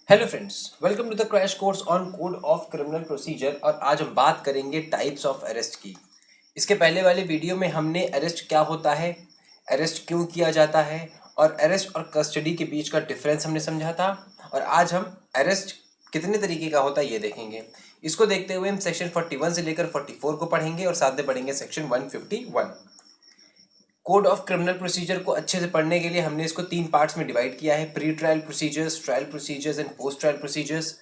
Hello friends, welcome to the crash course on code of criminal procedure. और आज हम बात करेंगे टाइप्स ऑफ अरेस्ट की। इसके पहले वाले वीडियो में हमने अरेस्ट क्या होता है, अरेस्ट क्यों किया जाता है और अरेस्ट और कस्टडी के बीच का डिफरेंस हमने समझा था। और आज हम अरेस्ट कितने तरीके का होता है ये देखेंगे। इसको देखते हुए हम सेक्शन 41 से लेकर 44 को पढ़ेंगे और साथ में पढ़ेंगे section 151। Code of criminal procedure को अच्छे से पढ़ने के लिए हमने इसको 3 पार्ट्स में डिवाइड किया है: pre trial procedures, trial procedures and post trial procedures.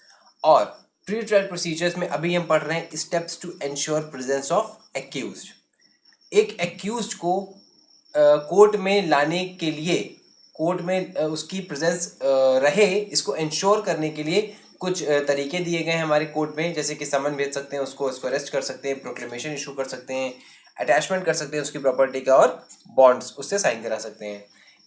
और प्री ट्रायल प्रोसीजर्स में अभी हम पढ़ रहे हैं steps to ensure presence of accused. एक एक्यूज्ड को कोर्ट में लाने के लिए, कोर्ट में उसकी प्रेजेंस रहे, इसको इंश्योर करने के लिए कुछ तरीके दिए गए हैं हमारे कोर्ट में। जैसे कि समन भेज सकते हैं उसको अरेस्ट कर सकते हैं, प्रोक्लेमेशन इशू कर सकते हैं, अटैचमेंट कर सकते हैं उसकी प्रॉपर्टी का, और बॉन्ड्स उससे साइन करा सकते हैं।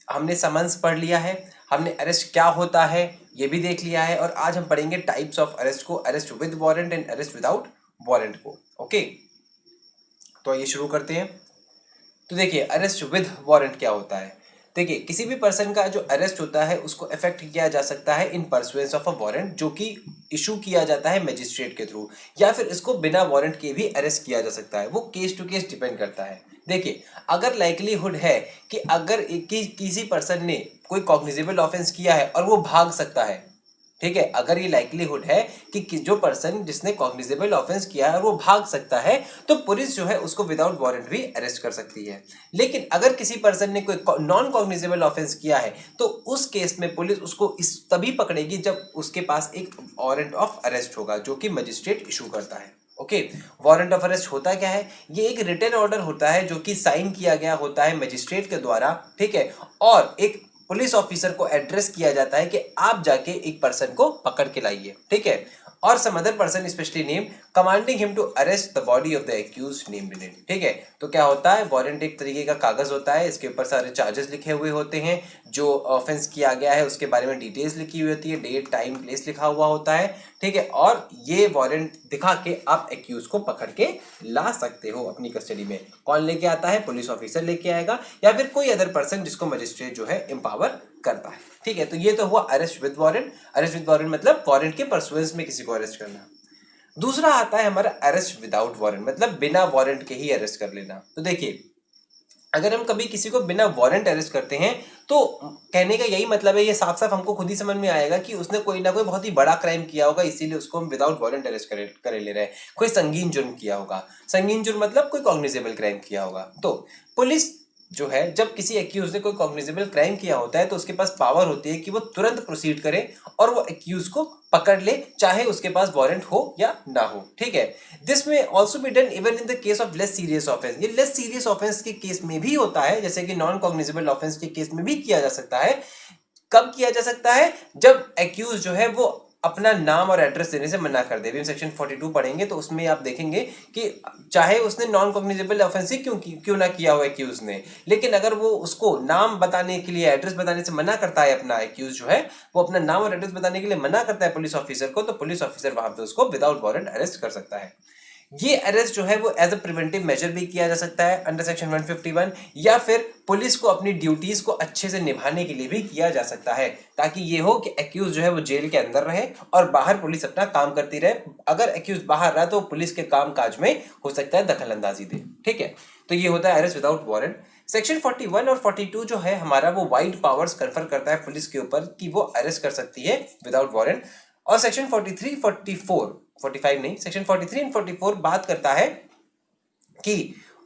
हमने समन्स पढ़ लिया है, हमने अरेस्ट क्या होता है ये भी देख लिया है। और आज हम पढ़ेंगे टाइप्स ऑफ अरेस्ट को, arrest with warrant and arrest without warrant को। ओके, तो आइए शुरू करते हैं। तो देखिए, अरेस्ट विद वारंट क्या होता है। देखिए, किसी भी पर्सन का जो अरेस्ट होता है उसको इफेक्ट किया जा सकता है इन परसुएंस ऑफ अ वारंट, जो कि इशू किया जाता है मजिस्ट्रेट के थ्रू, या फिर इसको बिना वारंट के भी अरेस्ट किया जा सकता है। वो केस टू केस डिपेंड करता है। देखिए, अगर लाइकलीहुड है कि अगर किसी पर्सन ने कोई कॉग्निजेबल ऑफेंस किया है और वो भाग सकता है, ठीक है, अगर ये लाइकलीहुड है कि जो पर्सन जिसने कॉग्निजेबल ऑफेंस किया है और वो भाग सकता है, तो पुलिस जो है उसको विदाउट वारंट भी अरेस्ट कर सकती है। लेकिन अगर किसी पर्सन ने कोई नॉन कॉग्निजेबल ऑफेंस किया है तो उस केस में पुलिस उसको इस तभी पकड़ेगी जब उसके पास एक वारंट ऑफ अरेस्ट होगा, जो कि मजिस्ट्रेट इशू करता है। ओके, वारंट ऑफ अरेस्ट होता क्या है? ये एक रिटन ऑर्डर होता है जो कि साइन किया गया होता है मजिस्ट्रेट के द्वारा, ठीक है, और एक पुलिस ऑफिसर को एड्रेस किया जाता है कि आप जाके एक पर्सन को पकड़ के लाइए, ठीक है, और some other person specially name commanding him to arrest the body of the accused named in it. ठीक है, तो क्या होता है, वारंट एक तरीके का कागज होता है, इसके ऊपर सारे चार्जेस लिखे हुए होते हैं, जो ऑफेंस किया गया है उसके बारे में डिटेल्स लिखी हुई होती है, डेट टाइम प्लेस लिखा हुआ होता है, ठीक है, और ये वारंट दिखा के आप एक्यूज को पकड़ के ला सकते हो अपनी कस्टडी में। कौन लेके आता है? पुलिस ऑफिसर लेके आएगा, या फिर कोई अदर पर्सन जिसको मजिस्ट्रेट जो है एम्पावर करता है। ठीक है, तो ये तो हुआ arrest with warrant. Arrest with warrant मतलब वारंट के परसुएंस में किसी को अरेस्ट करना। दूसरा आता है हमारा अरेस्ट विदाउट वारंट, मतलब बिना वारंट के ही अरेस्ट कर लेना। तो देखिए, अगर हम कभी किसी को बिना वारंट अरेस्ट करते हैं तो कहने का यही मतलब है, ये साफ साफ हमको खुद ही समझ में आएगा कि उसने कोई ना कोई बहुत ही बड़ा क्राइम किया होगा, इसीलिए उसको हम विदाउट वारंट अरेस्ट करे ले रहे हैं। कोई संगीन जुर्म किया होगा, संगीन जुर्म मतलब कोई कॉग्निजेबल क्राइम किया होगा। तो पुलिस जो है, जब किसी एक्यूज ने कोई कॉग्निजेबल क्राइम किया होता है तो उसके पास पावर होती है कि वो तुरंत प्रोसीड करे और वो एक्यूज को पकड़ ले, चाहे उसके पास वारंट हो या ना हो। ठीक है, दिस में also be done even in the case of less serious offence. ये लेस सीरियस ऑफेंस के केस में भी होता है, जैसे कि नॉन कॉग्निजेबल ऑफेंस के केस में भी किया जा सकता है। कब किया जा सकता है? जब एक्यूज जो है वो अपना नाम और एड्रेस देने से मना कर दे। भी हम सेक्शन 42 पढ़ेंगे तो उसमें आप देखेंगे कि चाहे उसने नॉन कॉग्निजेबल ऑफेंस ही क्यों ना किया हो एक्यूज ने, लेकिन अगर वो उसको नाम बताने के लिए, एड्रेस बताने से मना करता है, अपना एक्यूज जो है वो अपना नाम और एड्रेस बताने के लिए मना करता है पुलिस ऑफिसर को, तो पुलिस ऑफिसर वहां पे उसको विदाउट वारंट अरेस्ट कर सकता है। ये अरेस्ट जो है वो एज अ प्रिवेंटिव मेजर भी किया जा सकता है अंडर सेक्शन 151, या फिर पुलिस को अपनी ड्यूटीज को अच्छे से निभाने के लिए भी किया जा सकता है, ताकि ये हो कि एक्यूज जो है वो जेल के अंदर रहे और बाहर पुलिस अपना काम करती रहे। अगर एक्यूज बाहर रहा तो पुलिस के काम काज में हो सकता है दखल अंदाजी दे। ठीक है, तो ये होता है अरेस्ट विदाउट वारंट। सेक्शन 41 और 42 जो है हमारा, वो वाइड पावर्स कन्फर करता है पुलिस के ऊपर कि वो अरेस्ट कर सकती है विदाउट वारंट। और सेक्शन 43, 44, 45 नहीं, सेक्शन 43 एंड 44 बात करता है कि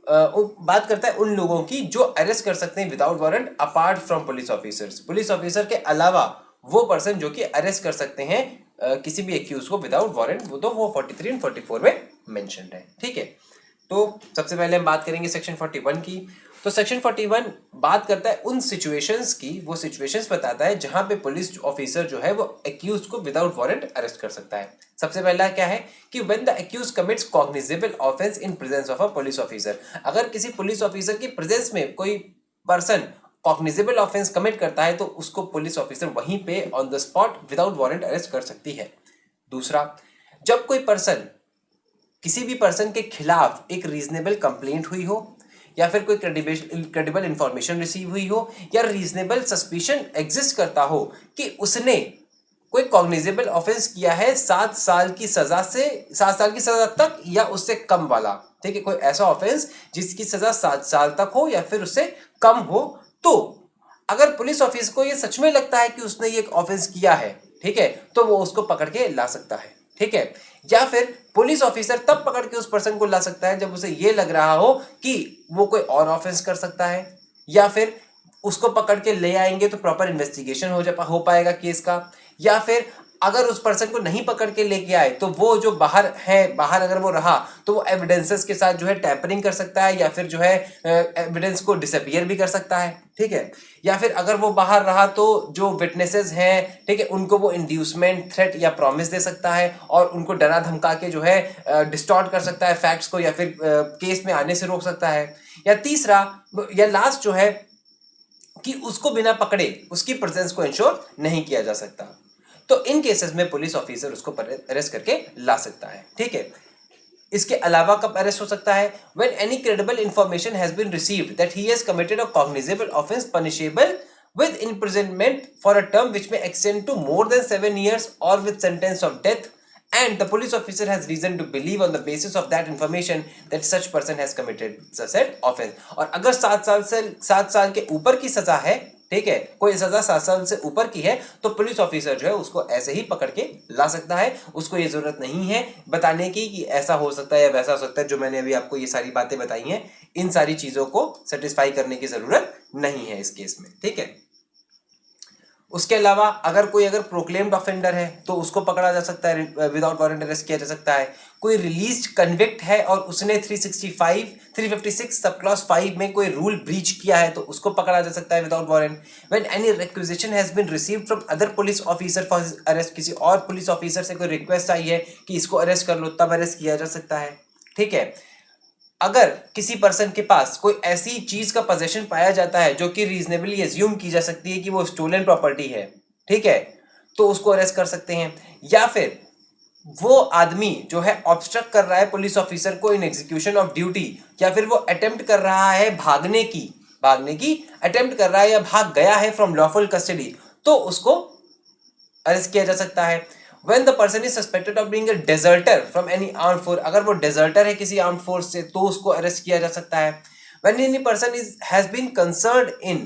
बात करता है उन लोगों की जो अरेस्ट कर सकते हैं without warrant apart from police officers. Police officer के अलावा वो पर्सन जो कि अरेस्ट कर सकते हैं किसी भी एक्यूज को विदाउट वारंट, वो तो वो 43 एंड 44 में मेंशन्ड है। ठीक है, तो सबसे पहले हम बात करेंगे सेक्शन 41 की। तो सेक्शन 41 बात करता है उन सिचुएशंस की, वो सिचुएशंस बताता है जहां पे पुलिस ऑफिसर जो है वो एक्यूज को विदाउट वारंट अरेस्ट कर सकता है। सबसे पहला क्या है कि when the accuse commits cognizable offence in presence of a police officer. अगर किसी पुलिस ऑफिसर की प्रेजेंस में कोई पर्सन कॉग्निजेबल ऑफेंस कमिट करता है तो उसको पुलिस ऑफिसर वहीं पे on the spot without warrant arrest कर सकती है। दूसरा, जब कोई पर्सन, किसी भी पर्सन के खिलाफ एक रीजनेबल कंप्लेंट हुई हो, या फिर कोई क्रेडिबल इंफॉर्मेशन रिसीव हुई हो, या रीजनेबल सस्पिशन एग्जिस्ट करता हो कि उसने कोई कॉग्निजेबल ऑफेंस किया है 7 साल की सजा तक या उससे कम वाला, ठीक है, कोई ऐसा ऑफेंस जिसकी सजा 7 साल तक हो या फिर उससे कम हो, तो अगर पुलिस ऑफिसर को ये सच में लगता है कि उसने ये ऑफेंस किया है, ठीक है, तो वो उसको पकड़ के ला सकता है, ठीक है। या फिर पुलिस ऑफिसर तब पकड़ के उस पर्सन को ला सकता है जब उसे ये लग रहा हो कि वो कोई और ऑफेंस कर सकता है, या फिर उसको पकड़ के ले आएंगे तो प्रॉपर इन्वेस्टिगेशन हो पाएगा केस का, या फिर अगर उस पर्सन को नहीं पकड़ के लेके आए तो वो जो बाहर अगर वो रहा तो वो एविडेंसेस के साथ जो है टैपरिंग कर सकता है, या फिर जो है एविडेंस को डिसअपियर भी कर सकता है, ठीक है। या फिर अगर वो बाहर रहा तो जो विटनेसेस हैं, ठीक है, उनको वो इंड्यूसमेंट, थ्रेट या प्रॉमिस दे सकता है और उनको डरा धमका के जो है डिस्टॉर्ट कर सकता है फैक्ट्स को, या फिर केस में आने से रोक सकता है। या तीसरा या लास्ट जो है कि उसको बिना पकड़े उसकी प्रेजेंस को इंश्योर नहीं किया जा सकता, तो इन केसेस में पुलिस ऑफिसर उसको अरेस्ट करके ला सकता है, ठीक है। इसके अलावा कब अरेस्ट हो सकता है? When any credible information has been received that he has committed a cognizable offence punishable with imprisonment for a term which may extend to more than 7 years or with sentence of death, and the police officer has reason to believe on the basis of that information that such person has committed said offense। और अगर 7 साल के ऊपर की सजा है, ठीक है, कोई सजा 7 साल से ऊपर की है, तो पुलिस ऑफिसर जो है उसको ऐसे ही पकड़ के ला सकता है। उसको ये जरूरत नहीं है बताने की कि ऐसा हो सकता है या वैसा हो सकता है। जो मैंने अभी आपको ये सारी बातें बताई हैं, इन सारी चीजों को सेटिस्फाई करने की जरूरत नहीं है इस केस में, ठीक है। उसके अलावा अगर प्रोक्लेम्ड ऑफेंडर है तो उसको पकड़ा जा सकता है, विदाउट वारंट अरेस्ट किया जा सकता है। कोई रिलीज्ड कन्विक्ट है और उसने 356 सब क्लॉज 5 में कोई रूल ब्रीच किया है तो उसको पकड़ा जा सकता है without warrant. When any requisition has been received from other police officer for arrest, किसी और पुलिस ऑफिसर से कोई रिक्वेस्ट आई है कि इसको अरेस्ट कर लो, तब अरेस्ट किया जा सकता है, ठीक है। अगर किसी पर्सन के पास कोई ऐसी चीज का पोजेशन पाया जाता है जो कि रीजनेबली एज्यूम की जा सकती है कि वो स्टोलन प्रॉपर्टी है, ठीक है, तो उसको अरेस्ट कर सकते हैं। या फिर वो आदमी जो है ऑब्स्ट्रक्ट कर रहा है पुलिस ऑफिसर को इन एग्जीक्यूशन ऑफ ड्यूटी, या फिर वो अटेम्प्ट कर रहा है भागने की अटेम्प्ट कर रहा है या भाग गया है फ्रॉम लॉफुल कस्टडी, तो उसको अरेस्ट किया जा सकता है। When the person is suspected of being a deserter from any armed force, अगर वो deserter है किसी armed force से तो उसको अरेस्ट किया जा सकता है। When any person has been concerned in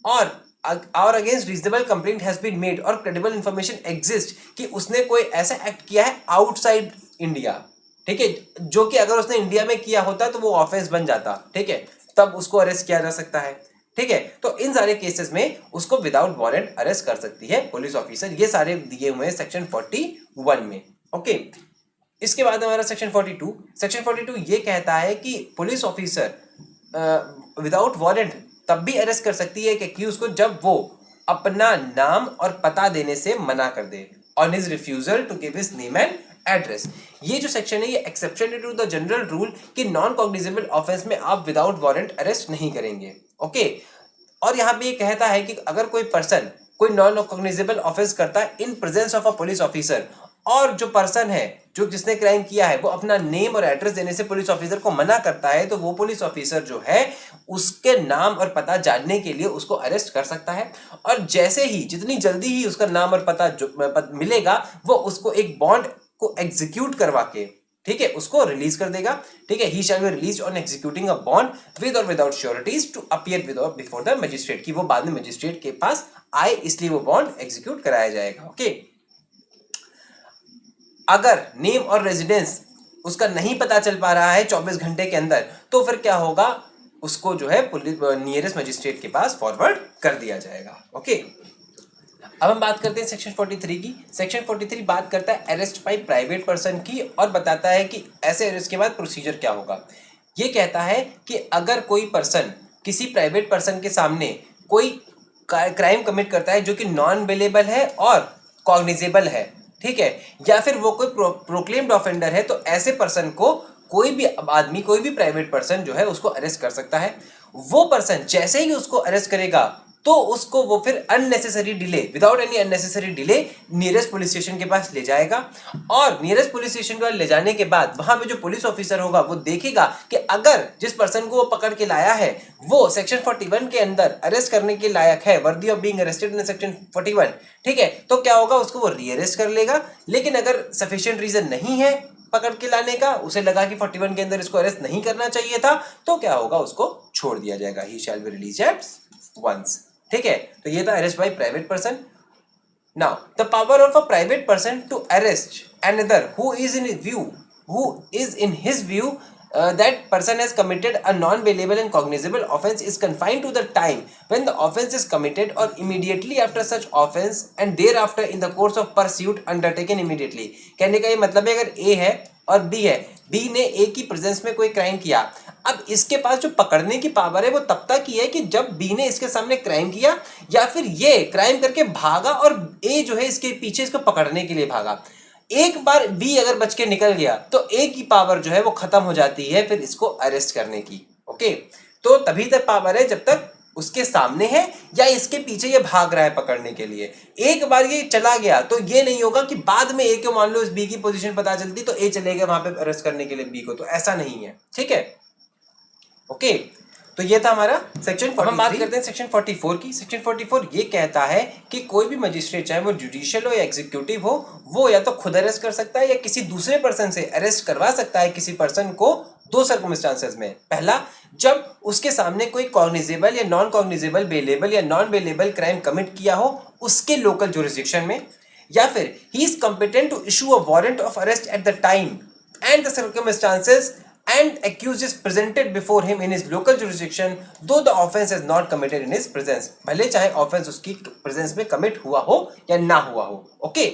or against reasonable complaint has been made और credible information exists कि उसने कोई ऐसा एक्ट किया है आउटसाइड इंडिया, ठीक है, जो कि अगर उसने इंडिया में किया होता तो वो ऑफेंस बन जाता, ठीक है, तब उसको अरेस्ट किया जा सकता है, ठीक है। तो इन सारे केसेस में उसको विदाउट वारंट अरेस्ट कर सकती है पुलिस ऑफिसर। ये सारे दिए हुए हैं सेक्शन 41 में, ओके। इसके बाद हमारा सेक्शन 42 ये कहता है कि पुलिस ऑफिसर विदाउट वारंट तब भी अरेस्ट कर सकती है कि एक्यूज को जब वो अपना नाम और पता देने से मना कर दे, on his refusal to give his name and address. ये जो सेक्शन है ये exception to the general rule कि नॉन कॉग्निजेबल ऑफेंस में आप विदाउट वारंट अरेस्ट नहीं करेंगे, ओके। और यहाँ पे ये कहता है कि अगर कोई पर्सन कोई नॉन कॉग्निजेबल ऑफेंस करता है इन presence of a police officer, और जो पर्सन है जिसने क्राइम किया है वो अपना नेम और एड्रेस देने से पुलिस ऑफिसर को मना करता है, तो वो पुलिस ऑफिसर जो है उसके नाम और पता जानने के लिए उसको अरेस्ट कर सकता है। और जैसे ही जितनी जल्दी ही उसका नाम और पता मिलेगा वो उसको एक बॉन्ड को एग्जीक्यूट करवा के, ठीक है, उसको रिलीज कर देगा, ठीक है। He shall be released on executing a bond with or without sureties to appear with or before the magistrate, कि वो बाद में मजिस्ट्रेट के पास आए, इसलिए वो बॉन्ड एग्जीक्यूट कराया जाएगा, ओके। अगर नेम और रेजिडेंस उसका नहीं पता चल पा रहा है 24 घंटे के अंदर, तो फिर क्या होगा, उसको जो है पुलिस नियरेस्ट मजिस्ट्रेट के पास फॉरवर्ड कर दिया जाएगा, ओके। अब हम बात करते हैं सेक्शन 43 की। सेक्शन 43 बात करता है अरेस्ट बाय प्राइवेट पर्सन की और बताता है कि ऐसे अरेस्ट के बाद प्रोसीजर क्या होगा। ये कहता है कि अगर कोई पर्सन किसी प्राइवेट पर्सन के सामने कोई क्राइम कमिट करता है जो कि नॉन बेलेबल है और कॉग्निजेबल है, ठीक है, या फिर वो कोई प्रोक्लेम्ड ऑफेंडर है, तो ऐसे पर्सन को कोई भी आदमी, कोई भी प्राइवेट पर्सन जो है उसको अरेस्ट कर सकता है। वो पर्सन जैसे ही उसको अरेस्ट करेगा तो उसको वो फिर unnecessary delay, without any unnecessary delay nearest police station के पास ले जाएगा। और नियरेस्ट पुलिस स्टेशन के पास ले जाने के बाद वहां पे जो पुलिस ऑफिसर होगा वो देखेगा कि अगर जिस पर्सन को वो पकड़ के लाया है वो सेक्शन 41 के अंदर अरेस्ट करने के लायक है, worthy of being arrested in section 41, ठीक है, तो क्या होगा, उसको वो रीअरेस्ट कर लेगा। लेकिन अगर सफिशिएंट रीजन नहीं है पकड़ के लाने का, उसे लगा कि 41 के अंदर इसको अरेस्ट नहीं करना चाहिए था, तो क्या होगा, उसको छोड़ दिया जाएगा। He shall be released at once. ठीक है, तो ये था arrest by private person. Now the power of a private person to arrest another who is in his view that person has committed a non-bailable and cognizable offense is confined to the time when the offense is committed or immediately after such offense and thereafter in the course of pursuit undertaken immediately। कहने का ये मतलब है अगर A है और B है, B ने A की प्रेजेंस में कोई क्राइम किया, अब इसके पास जो पकड़ने की पावर है वो तब तक की है कि जब B ने इसके सामने क्राइम किया या फिर ये क्राइम करके भागा और A जो है इसके पीछे इसको पकड़ने के लिए भागा। एक बार बी अगर बच के निकल गया तो ए की पावर जो है वो खत्म हो जाती है फिर इसको अरेस्ट करने की। ओके, तो तभी तक पावर है जब तक उसके सामने है या इसके पीछे ये भाग रहा है पकड़ने के लिए। एक बार ये चला गया तो ये नहीं होगा कि बाद में ए को मान लो इस बी की पोजीशन पता चलती तो ए चलेगा वहां पे अरेस्ट करने के लिए बी को, तो ऐसा नहीं है। ठीक है, ओके, तो ये था हमारा सेक्शन 43। हम बात करते हैं सेक्शन 44 की। सेक्शन 44 ये कहता है कि कोई भी मजिस्ट्रेट, चाहे वो जुडिशियल हो या एग्जीक्यूटिव हो, वो या तो खुद अरेस्ट कर सकता है या किसी दूसरे पर्सन से अरेस्ट करवा सकता है किसी पर्सन को दो सर्कमस्टांसेस में। पहला, जब उसके सामने कोई कॉग्निजेबल या नॉन कॉग्निजेबल, बेलेबल या नॉन बेलेबल क्राइम कमिट किया हो उसके लोकल जुरिस्डिक्शन में, या फिर he is competent to issue a warrant of arrest at the time and the circumstances and accused is presented before him in his local jurisdiction though the offense is not committed in his presence। भले चाहे offence उसकी presence में commit हुआ हो या ना हुआ हो। ओके,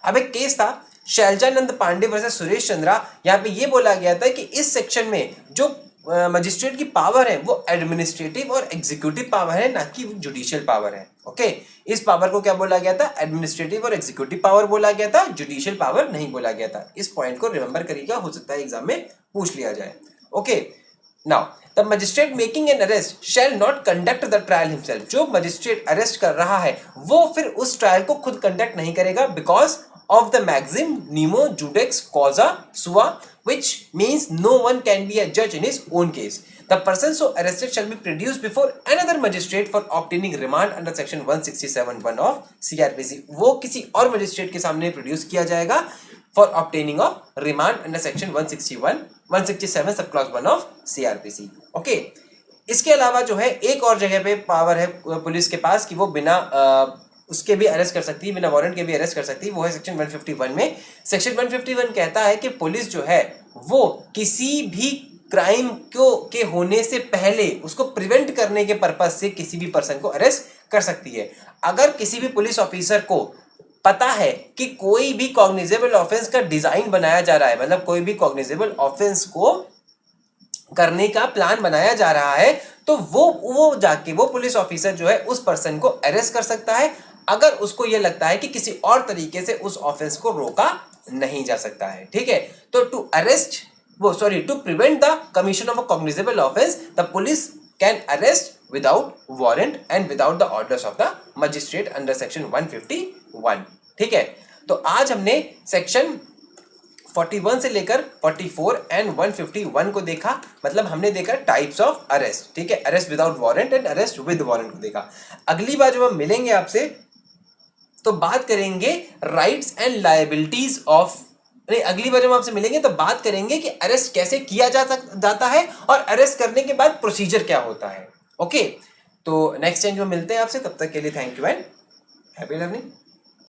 अब एक केस था शैलजानंद पांडे वर्सेस सुरेश चंद्रा। यहाँ पे ये बोला गया था कि इस सेक्शन में जो मजिस्ट्रेट की पावर है वो एडमिनिस्ट्रेटिव और एग्जीक्यूटिव पावर है, ना कि जुडिशियल पावर है। ओके, इस पावर को क्या बोला गया था, एडमिनिस्ट्रेटिव और एग्जीक्यूटिव पावर बोला गया था, जुडिशियल पावर नहीं बोला गया था। इस पॉइंट को रिमेंबर करिएगा, हो सकता है एग्जाम में पूछ लिया जाए। Okay, now the magistrate making an arrest shall not conduct the trial himself. जो मजिस्ट्रेट अरेस्ट कर रहा है वो फिर उस ट्रायल को खुद कंडक्ट नहीं करेगा because of the maxim nemo judex causa sua, which means no one can be a judge in his own case. The person so arrested shall be produced before another magistrate for obtaining remand under section 167(1) of CRPC। वो किसी और magistrate के सामने produce किया जाएगा for obtaining of remand under section 167 sub clause 1 of CRPC। Okay, इसके अलावा जो है एक और जगह पे पावर है पुलिस के पास कि वो बिना उसके भी अरेस्ट कर सकती है, बिना वारंट के भी अरेस्ट कर सकती है, वो है सेक्शन 151 में। सेक्शन 151 कहता है कि पुलिस जो है वो किसी भी क्राइम के होने से पहले उसको प्रिवेंट करने के पर्पज से किसी भी पर्सन को अरेस्ट कर सकती है। अगर किसी भी पुलिस ऑफिसर को पता है कि कोई भी कॉग्निजेबल ऑफेंस का डिजाइन बनाया जा रहा है, मतलब कोई भी कॉग्निजेबल ऑफेंस को करने का प्लान बनाया जा रहा है, तो वो जाके वो पुलिस ऑफिसर जो है उस पर्सन को अरेस्ट कर सकता है अगर उसको ये लगता है कि किसी और तरीके से उस ऑफेंस को रोका नहीं जा सकता है। ठीक है, तो to prevent the commission of a cognizable offence the police can arrest without warrant and without the orders of the magistrate under section 151। ठीक है, तो आज हमने सेक्शन 41 से लेकर 44 एंड 151 को देखा, मतलब हमने देखा टाइप्स ऑफ अरेस्ट। ठीक है, arrest without warrant and arrest with warrant को देखा। अगली बार जब हम मिलेंगे आपसे तो बात करेंगे राइट्स एंड लायबिलिटीज ऑफ, अगली बार जब आपसे मिलेंगे तो बात करेंगे कि अरेस्ट कैसे किया जाता है और अरेस्ट करने के बाद प्रोसीजर क्या होता है। ओके, तो नेक्स्ट टाइम जो मिलते हैं आपसे, तब तक के लिए thank you and happy learning.